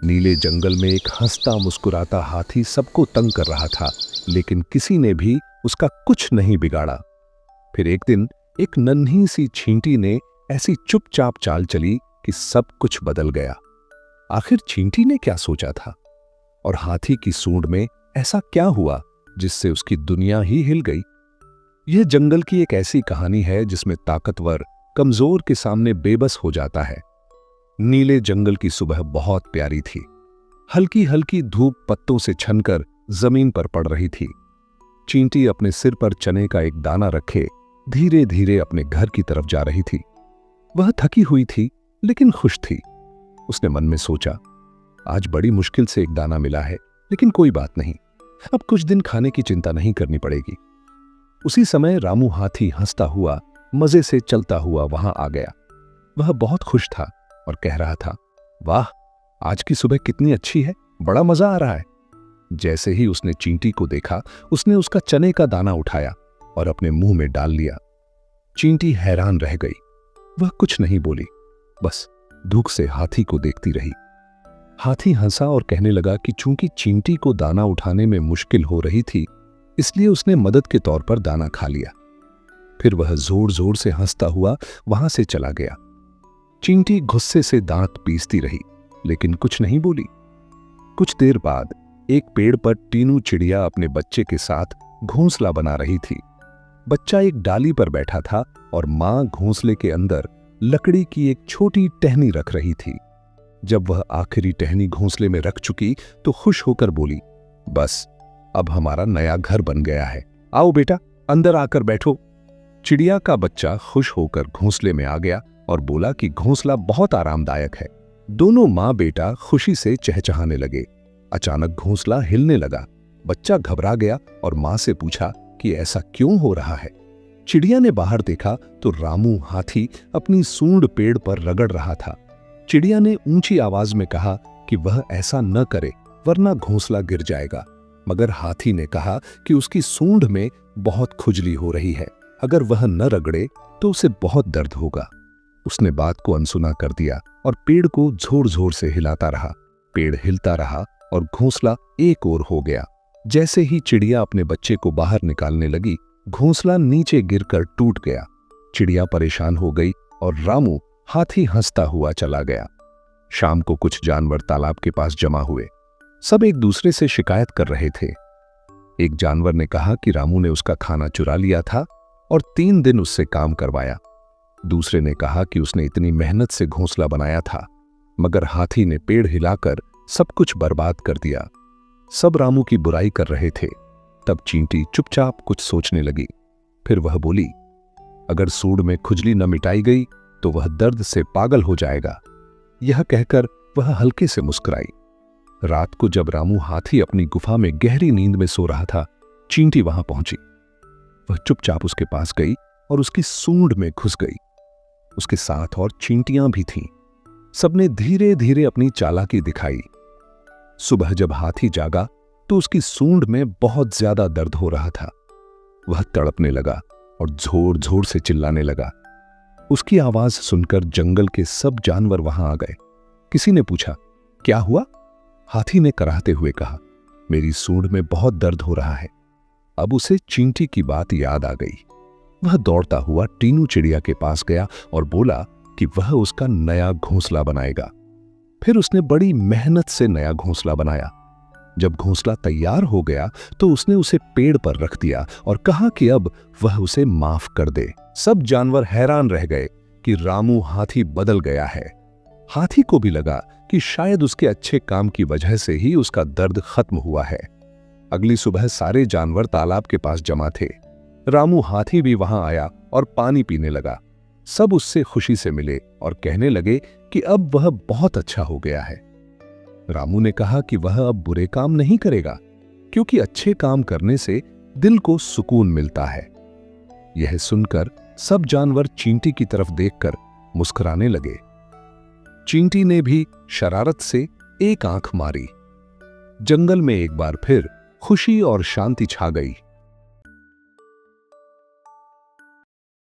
नीले जंगल में एक हंसता मुस्कुराता हाथी सबको तंग कर रहा था, लेकिन किसी ने भी उसका कुछ नहीं बिगाड़ा। फिर एक दिन एक नन्ही सी चींटी ने ऐसी चुपचाप चाल चली कि सब कुछ बदल गया। आखिर चींटी ने क्या सोचा था और हाथी की सूंड में ऐसा क्या हुआ जिससे उसकी दुनिया ही हिल गई? यह जंगल की एक ऐसी कहानी है जिसमें ताकतवर कमजोर के सामने बेबस हो जाता है। नीले जंगल की सुबह बहुत प्यारी थी। हल्की हल्की धूप पत्तों से छनकर जमीन पर पड़ रही थी। चींटी अपने सिर पर चने का एक दाना रखे धीरे धीरे अपने घर की तरफ जा रही थी। वह थकी हुई थी लेकिन खुश थी। उसने मन में सोचा, आज बड़ी मुश्किल से एक दाना मिला है, लेकिन कोई बात नहीं, अब कुछ दिन खाने की चिंता नहीं करनी पड़ेगी। उसी समय रामू हाथी हंसता हुआ मजे से चलता हुआ वहां आ गया। वह बहुत खुश था और कह रहा था, वाह, आज की सुबह कितनी अच्छी है, बड़ा मजा आ रहा है। जैसे ही उसने चींटी को देखा, उसने उसका चने का दाना उठाया और अपने मुंह में डाल लिया। चींटी हैरान रह गई। वह कुछ नहीं बोली, बस दुख से हाथी को देखती रही। हाथी हंसा और कहने लगा कि चूंकि चींटी को दाना उठाने में मुश्किल हो रही थी, इसलिए उसने मदद के तौर पर दाना खा लिया। फिर वह जोर जोर से हंसता हुआ वहां से चला गया। चींटी गुस्से से दांत पीसती रही, लेकिन कुछ नहीं बोली। कुछ देर बाद एक पेड़ पर टीनू चिड़िया अपने बच्चे के साथ घोंसला बना रही थी। बच्चा एक डाली पर बैठा था और मां घोंसले के अंदर लकड़ी की एक छोटी टहनी रख रही थी। जब वह आखिरी टहनी घोंसले में रख चुकी तो खुश होकर बोली, बस अब हमारा नया घर बन गया है, आओ बेटा अंदर आकर बैठो। चिड़िया का बच्चा खुश होकर घोंसले में आ गया और बोला कि घोंसला बहुत आरामदायक है। दोनों मां बेटा खुशी से चहचहाने लगे। अचानक घोंसला हिलने लगा। बच्चा घबरा गया और मां से पूछा कि ऐसा क्यों हो रहा है। चिड़िया ने बाहर देखा तो रामू हाथी अपनी सूंड पेड़ पर रगड़ रहा था। चिड़िया ने ऊंची आवाज में कहा कि वह ऐसा न करे वरना घोंसला गिर जाएगा, मगर हाथी ने कहा कि उसकी सूंड में बहुत खुजली हो रही है, अगर वह न रगड़े तो उसे बहुत दर्द होगा। उसने बात को अनसुना कर दिया और पेड़ को जोर जोर से हिलाता रहा। पेड़ हिलता रहा और घोंसला एक ओर हो गया। जैसे ही चिड़िया अपने बच्चे को बाहर निकालने लगी, घोंसला नीचे गिरकर टूट गया। चिड़िया परेशान हो गई और रामू हाथी हंसता हुआ चला गया। शाम को कुछ जानवर तालाब के पास जमा हुए। सब एक दूसरे से शिकायत कर रहे थे। एक जानवर ने कहा कि रामू ने उसका खाना चुरा लिया था और 3 दिन उससे काम करवाया। दूसरे ने कहा कि उसने इतनी मेहनत से घोंसला बनाया था, मगर हाथी ने पेड़ हिलाकर सब कुछ बर्बाद कर दिया। सब रामू की बुराई कर रहे थे। तब चींटी चुपचाप कुछ सोचने लगी। फिर वह बोली, अगर सूंड में खुजली न मिटाई गई तो वह दर्द से पागल हो जाएगा। यह कहकर वह हल्के से मुस्कुराई। रात को जब रामू हाथी अपनी गुफा में गहरी नींद में सो रहा था, चींटी वहां पहुंची। वह चुपचाप उसके पास गई और उसकी सूंड में घुस गई। उसके साथ और चींटियां भी थीं। सबने धीरे धीरे अपनी चालाकी दिखाई। सुबह जब हाथी जागा तो उसकी सूंड में बहुत ज्यादा दर्द हो रहा था। वह तड़पने लगा और जोर जोर से चिल्लाने लगा। उसकी आवाज सुनकर जंगल के सब जानवर वहां आ गए। किसी ने पूछा, क्या हुआ? हाथी ने कराहते हुए कहा, मेरी सूंड में बहुत दर्द हो रहा है। अब उसे चींटी की बात याद आ गई। वह दौड़ता हुआ टीनू चिड़िया के पास गया और बोला कि वह उसका नया घोंसला बनाएगा। फिर उसने बड़ी मेहनत से नया घोंसला बनाया। जब घोंसला तैयार हो गया तो उसने उसे पेड़ पर रख दिया और कहा कि अब वह उसे माफ कर दे। सब जानवर हैरान रह गए कि रामू हाथी बदल गया है। हाथी को भी लगा कि शायद उसके अच्छे काम की वजह से ही उसका दर्द खत्म हुआ है। अगली सुबह सारे जानवर तालाब के पास जमा थे। रामू हाथी भी वहां आया और पानी पीने लगा। सब उससे खुशी से मिले और कहने लगे कि अब वह बहुत अच्छा हो गया है। रामू ने कहा कि वह अब बुरे काम नहीं करेगा, क्योंकि अच्छे काम करने से दिल को सुकून मिलता है। यह सुनकर सब जानवर चींटी की तरफ देखकर मुस्कुराने लगे। चींटी ने भी शरारत से एक आंख मारी। जंगल में एक बार फिर खुशी और शांति छा गई।